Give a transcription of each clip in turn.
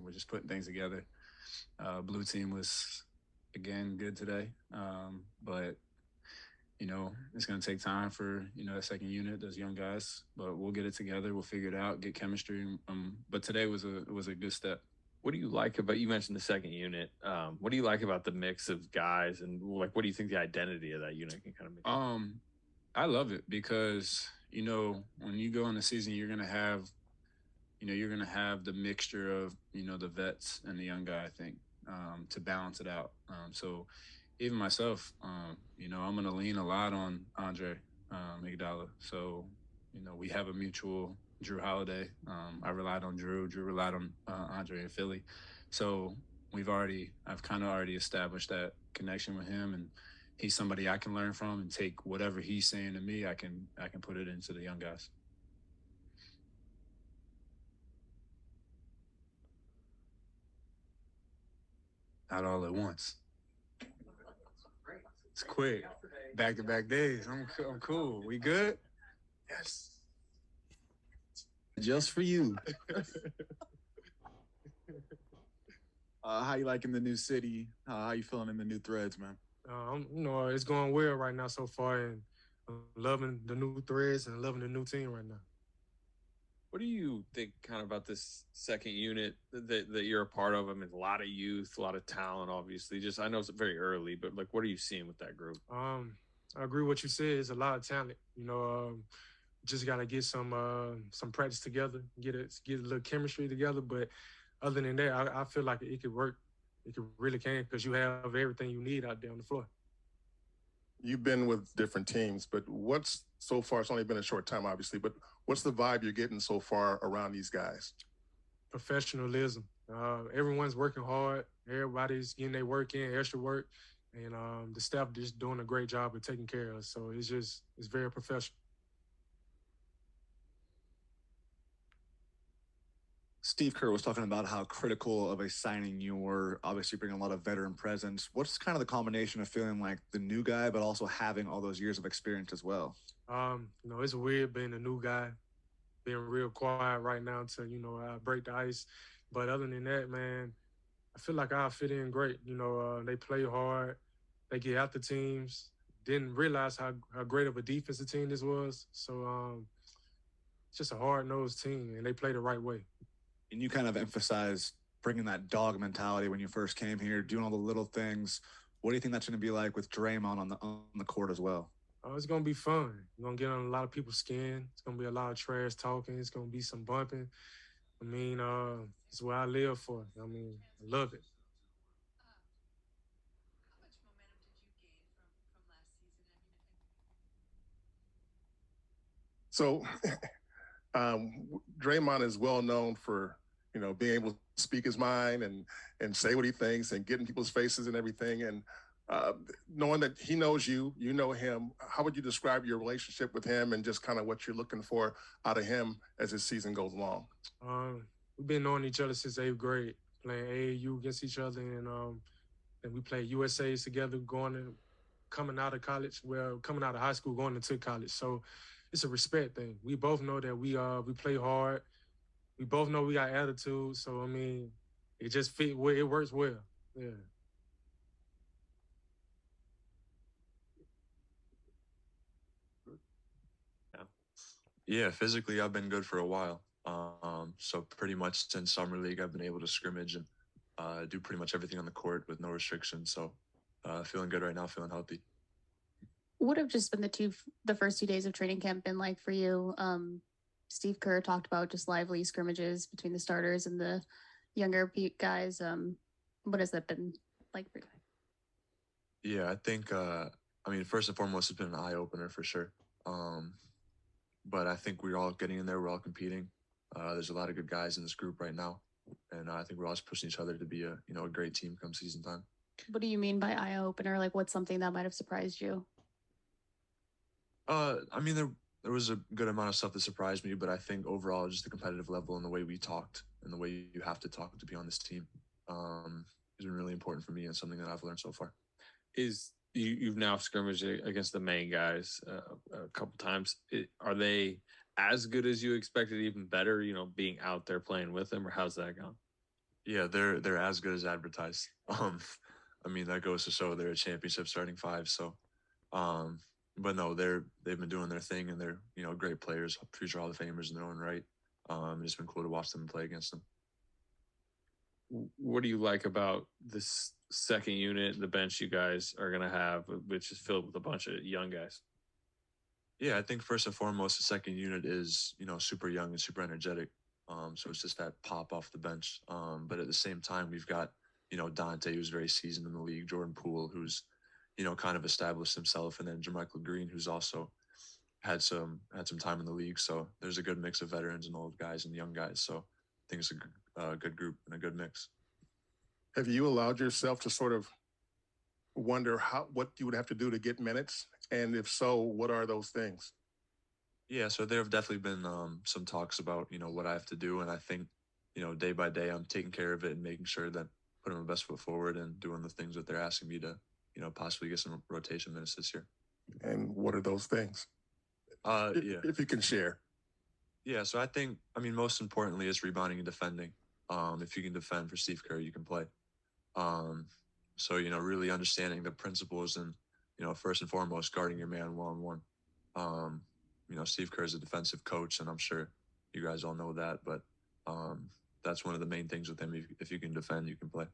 We're just putting things together. Blue team was again good today, but it's going to take time for that second unit, those young guys. But we'll get it together. We'll figure it out, get chemistry. But today was a good step. What do you like about, you mentioned the second unit? What do you like about the mix of guys, and like what do you think the identity of that unit can kind of make? Um, I love it because when you go in the season, you're gonna have the mixture of the vets and the young guy. I think to balance it out. So even myself, I'm gonna lean a lot on Andre Iguodala. So we have a mutual Drew Holiday. I relied on Drew. Drew relied on Andre in Philly. So I've kind of already established that connection with him, and he's somebody I can learn from and take whatever he's saying to me. I can put it into the young guys. Not all at once. It's quick. Back to back days. I'm cool. We good? Yes. Just for you. How you liking the new city? How you feeling in the new threads, man? It's going well right now so far, and I'm loving the new threads and loving the new team right now. What do you think kind of about this second unit that you're a part of? I mean, a lot of youth, a lot of talent, obviously. Just I know it's very early, but like, what are you seeing with that group? I agree with what you said. It's a lot of talent. Just got to get some practice together, get a little chemistry together. But other than that, I feel like it could work. It could really can because you have everything you need out there on the floor. You've been with different teams, but what's so far? It's only been a short time, obviously, but what's the vibe you're getting so far around these guys? Professionalism. Everyone's working hard. Everybody's getting their work in, extra work, and the staff just doing a great job of taking care of us. So it's very professional. Steve Kerr was talking about how critical of a signing you were, obviously bringing a lot of veteran presence. What's kind of the combination of feeling like the new guy, but also having all those years of experience as well? It's weird being a new guy, being real quiet right now to, break the ice. But other than that, man, I feel like I fit in great. They play hard. They get after teams. Didn't realize how great of a defensive team this was. So it's just a hard-nosed team, and they play the right way. And you kind of emphasized bringing that dog mentality when you first came here, doing all the little things. What do you think that's going to be like with Draymond on the court as well? It's going to be fun. You're going to get on a lot of people's skin. It's going to be a lot of trash talking. It's going to be some bumping. I mean, it's what I live for. I mean, I love it. So, Draymond is well known for being able to speak his mind and say what he thinks and get in people's faces and everything. And knowing that he knows you, you know him, how would you describe your relationship with him and just kind of what you're looking for out of him as his season goes along? We've been knowing each other since 8th grade, playing AAU against each other, and we played USAs together, coming out of college, coming out of high school, going into college. So it's a respect thing. We both know that we play hard. We both know we got attitude. So I mean, it just fit. It works well. Yeah. Yeah, physically I've been good for a while. So pretty much since summer league, I've been able to scrimmage and do pretty much everything on the court with no restrictions. So feeling good right now, feeling healthy. What have just been the first 2 days of training camp been like for you? Steve Kerr talked about just lively scrimmages between the starters and the younger guys. What has that been like for you? Yeah, I think, first and foremost, it's been an eye opener for sure. But I think we're all getting in there. We're all competing. There's a lot of good guys in this group right now. And I think we're all just pushing each other to be a great team come season time. What do you mean by eye opener? Like, what's something that might have surprised you? There was a good amount of stuff that surprised me, but I think overall just the competitive level and the way we talked and the way you have to talk to be on this team has been really important for me and something that I've learned so far. You've now scrimmaged against the main guys a couple times. Are they as good as you expected, even better, being out there playing with them, or how's that gone? Yeah, they're as good as advertised. I mean that goes to show they're a championship starting five. So, um, but no, they've been doing their thing and they're great players, future Hall of Famers in their own right. It's been cool to watch them play against them. What do you like about this second unit, the bench you guys are going to have, which is filled with a bunch of young guys? Yeah, I think first and foremost, the second unit is super young and super energetic. So it's just that pop off the bench. But at the same time, we've got Donte, who's very seasoned in the league, Jordan Poole, who's kind of established himself, and then JaMychal Green, who's also had some time in the league. So there's a good mix of veterans and old guys and young guys. So I think it's a good group and a good mix. Have you allowed yourself to sort of wonder what you would have to do to get minutes? And if so, what are those things? Yeah, so there have definitely been some talks about what I have to do, and I think day by day I'm taking care of it and making sure that putting my best foot forward and doing the things that they're asking me to possibly get some rotation minutes this year. And what are those things? Yeah, if you can share. Yeah, so I think most importantly is rebounding and defending. If you can defend for Steve Kerr, you can play. So really understanding the principles and first and foremost guarding your man one-on-one. Steve Kerr is a defensive coach, and I'm sure you guys all know that, but that's one of the main things with him. If you can defend, you can play.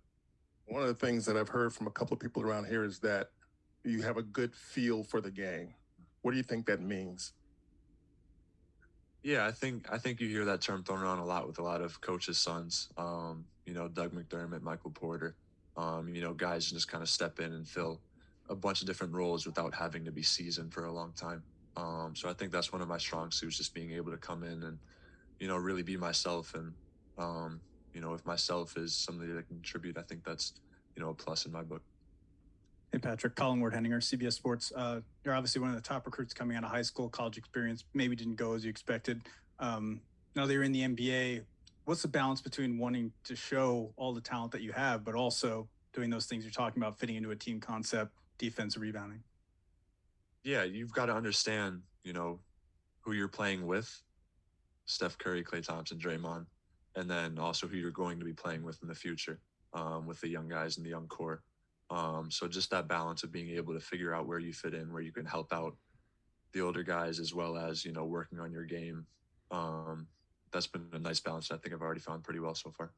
One of the things that I've heard from a couple of people around here is that you have a good feel for the game. What do you think that means? Yeah, I think you hear that term thrown around a lot with a lot of coaches' sons. Doug McDermott, Michael Porter. Guys just kind of step in and fill a bunch of different roles without having to be seasoned for a long time. So I think that's one of my strong suits, just being able to come in and, really be myself. And, if myself is somebody that can contribute, I think that's, a plus in my book. Hey, Patrick, Colin Ward-Henninger, CBS Sports. You're obviously one of the top recruits coming out of high school. College experience maybe didn't go as you expected. Now that you're in the NBA, what's the balance between wanting to show all the talent that you have, but also doing those things you're talking about, fitting into a team concept, defense, rebounding? Yeah, you've got to understand, who you're playing with, Steph Curry, Klay Thompson, Draymond, and then also who you're going to be playing with in the future, with the young guys and the young core. So just that balance of being able to figure out where you fit in, where you can help out the older guys, as well as, working on your game. That's been a nice balance that I think I've already found pretty well so far.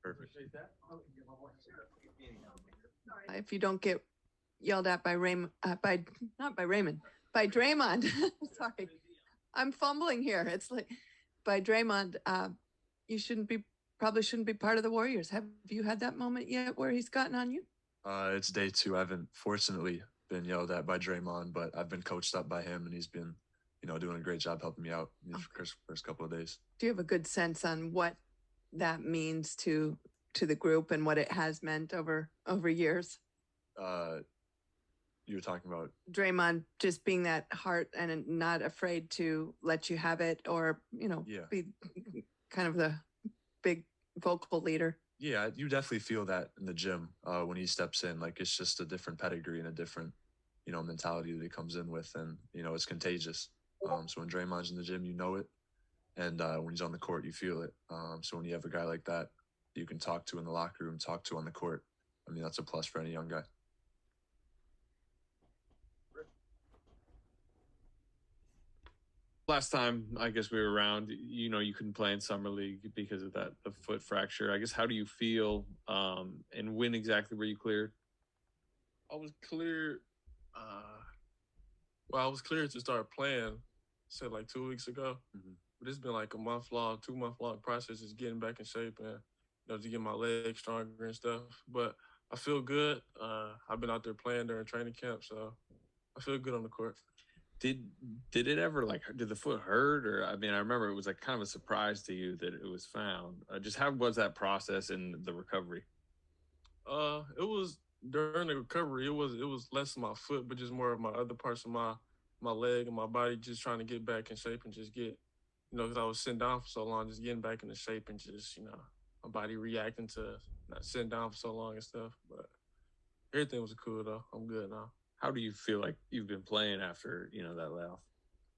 Perfect. If you don't get yelled at by Draymond. Sorry, I'm fumbling here. It's like by Draymond, you probably shouldn't be part of the Warriors. Have you had that moment yet where he's gotten on you? It's day 2. I haven't fortunately been yelled at by Draymond, but I've been coached up by him, and he's been, doing a great job helping me out in the first couple of days. Do you have a good sense on what that means to the group and what it has meant over years? You were talking about Draymond just being that heart and not afraid to let you have it, or be kind of the big vocal leader. Yeah, you definitely feel that in the gym when he steps in. Like, it's just a different pedigree and a different, mentality that he comes in with, and it's contagious. So when Draymond's in the gym, you know it, and when he's on the court, you feel it. So when you have a guy like that you can talk to in the locker room, talk to on the court, I mean, that's a plus for any young guy. Last time I guess we were around, you couldn't play in summer league because of the foot fracture. I guess, how do you feel, and when exactly were you cleared? I was cleared. I was cleared to start playing, said like 2 weeks ago. Mm-hmm. But it's been like a 2-month-long process, just getting back in shape and to get my legs stronger and stuff. But I feel good. I've been out there playing during training camp, so I feel good on the court. Did it ever, did the foot hurt? Or, I mean, I remember it was kind of a surprise to you that it was found. Just how was that process in the recovery? It was during the recovery. It was less of my foot, but just more of my other parts of my leg and my body, just trying to get back in shape and just get, because I was sitting down for so long, just getting back into shape and just, my body reacting to not sitting down for so long and stuff. But everything was cool though. I'm good now. How do you feel like you've been playing after, that layoff?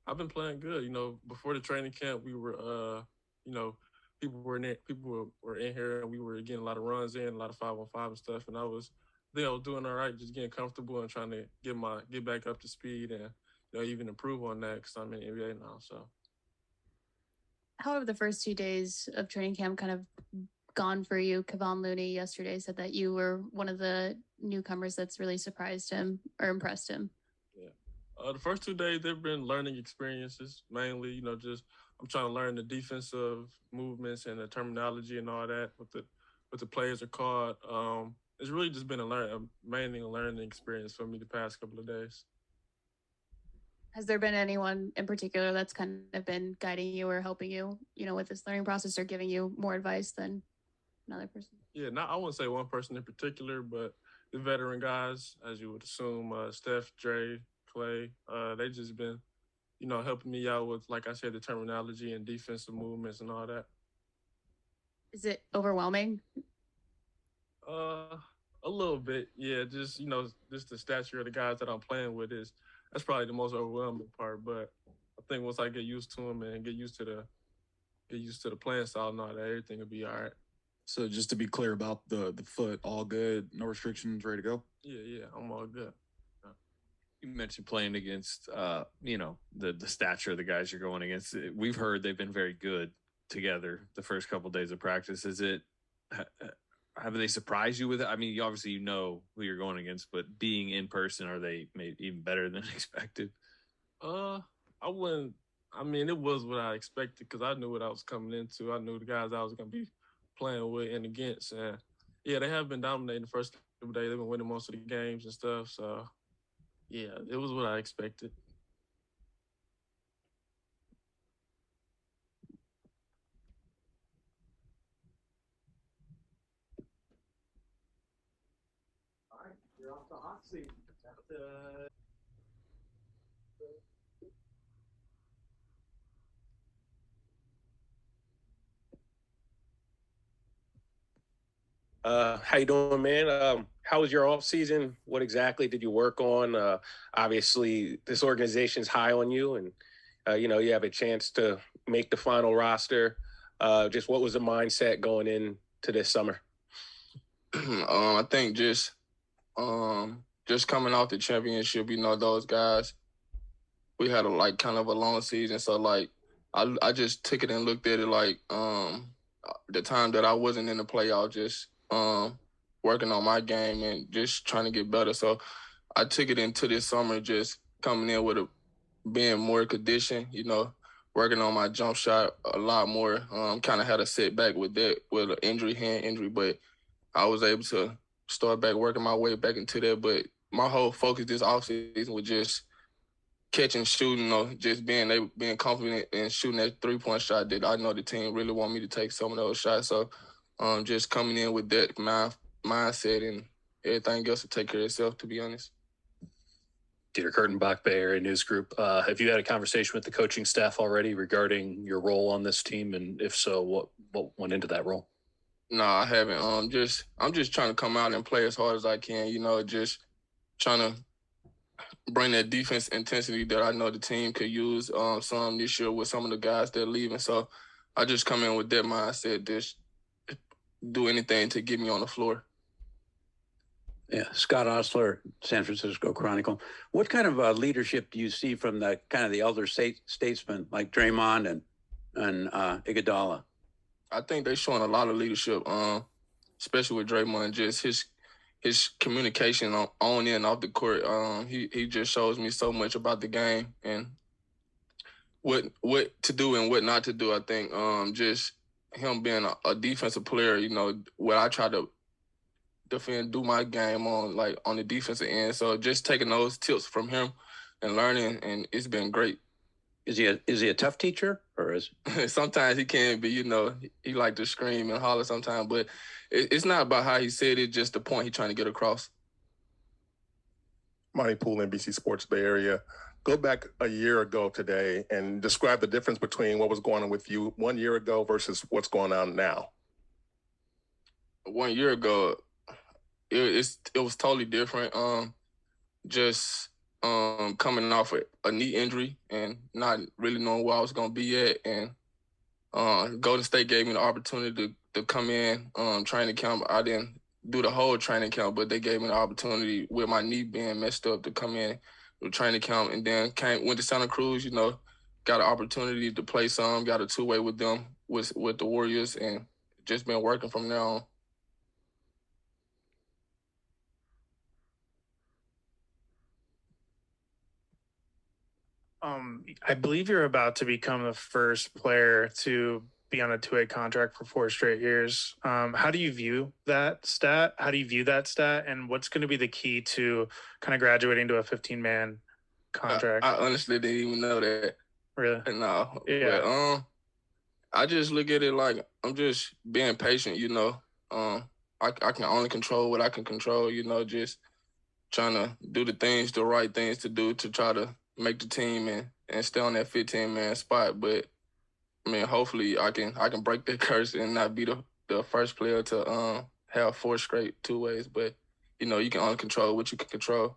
I've been playing good. You know, before the training camp, we were, you know, people were in here, and we were getting a lot of runs in, a lot of 5-on-5 and stuff. And I was doing all right, just getting comfortable and trying to get back up to speed and even improve on that because I'm in the NBA now. So. How have the first 2 days of training camp kind of gone for you? Kevon Looney yesterday said that you were one of the newcomers that's really surprised him or impressed him. Yeah. The first 2 days, they've been learning experiences, mainly, just I'm trying to learn the defensive movements and the terminology and all that, what the players are called. It's really just been mainly a learning experience for me the past couple of days. Has there been anyone in particular that's kind of been guiding you or helping you, with this learning process or giving you more advice than another person? Yeah, I wouldn't say one person in particular, but the veteran guys, as you would assume, Steph, Dre, Clay, they just been, helping me out with, like I said, the terminology and defensive movements and all that. Is it overwhelming? A little bit, yeah. Just just the stature of the guys that I'm playing with that's probably the most overwhelming part. But I think once I get used to them and get used to the playing style and all that, everything will be all right. So just to be clear about the foot, all good, no restrictions, ready to go? Yeah, I'm all good. You mentioned playing against, the stature of the guys you're going against. We've heard they've been very good together the first couple of days of practice. Have they surprised you with it? I mean, obviously you know who you're going against, but being in person, are they maybe even better than expected? I wouldn't. I mean, it was what I expected because I knew what I was coming into. I knew the guys I was going to be playing with and against. And, yeah, they have been dominating the first couple days. They've been winning most of the games and stuff. So, yeah, it was what I expected. All right, you're off the hot seat. How you doing, man? How was your off season? What exactly did you work on? Obviously, this organization's high on you, and you have a chance to make the final roster. Just what was the mindset going into this summer? I think just coming off the championship, those guys, we had kind of a long season. So I just took it and looked at it the time that I wasn't in the playoff, just working on my game and just trying to get better. So I took it into this summer, just coming in with being more conditioned, working on my jump shot a lot more. Kind of had a setback with that, with an hand injury, but I was able to start back working my way back into that. But my whole focus this offseason was just catching, shooting, just being confident and shooting that 3-point shot that I know the team really want me to take some of those shots. So just coming in with that mindset and everything else to take care of itself, to be honest. Dieter Kurtenbach, Bay Area News Group. Have you had a conversation with the coaching staff already regarding your role on this team? And if so, what went into that role? No, I haven't. I'm just trying to come out and play as hard as I can, just trying to bring that defense intensity that I know the team could use some this year with some of the guys that are leaving. So I just come in with that mindset, just do anything to get me on the floor. Yeah, Scott Osler, San Francisco Chronicle. What kind of leadership do you see from the kind of the elder statesmen like Draymond and Iguodala? I think they're showing a lot of leadership, especially with Draymond. Just his communication on and off the court. He just shows me so much about the game and what to do and what not to do. I think just him being a defensive player, what I try to defend, do my game on the defensive end. So just taking those tips from him and learning, and it's been great. Is he a tough teacher, or is sometimes he can be? He like to scream and holler sometimes, but it's not about how he said it, just the point he's trying to get across. Monty Poole, NBC Sports Bay Area. Go back a year ago today and describe the difference between what was going on with you 1 year ago versus what's going on now. 1 year ago, it was totally different. Just coming off a knee injury and not really knowing where I was gonna be at, and Golden State gave me the opportunity to come in training camp. I didn't do the whole training camp, but they gave me the opportunity with my knee being messed up to come in to training camp, and then went to Santa Cruz. You know, got an opportunity to play some, got a two-way with them with the Warriors, and just been working from there on. I believe you're about to become the first player to be on a two-way contract for 4 straight years. How do you view that stat? And what's going to be the key to kind of graduating to a 15-man contract? I honestly didn't even know that. Really? No. Yeah. But, I just look at it like I'm just being patient, you know. I can only control what I can control, you know, just trying to do the right things to do to try to make the team and stay on that 15-man spot. But I mean, hopefully I can break that curse and not be the first player to have 4 straight two ways. But you know, you can only control what you can control.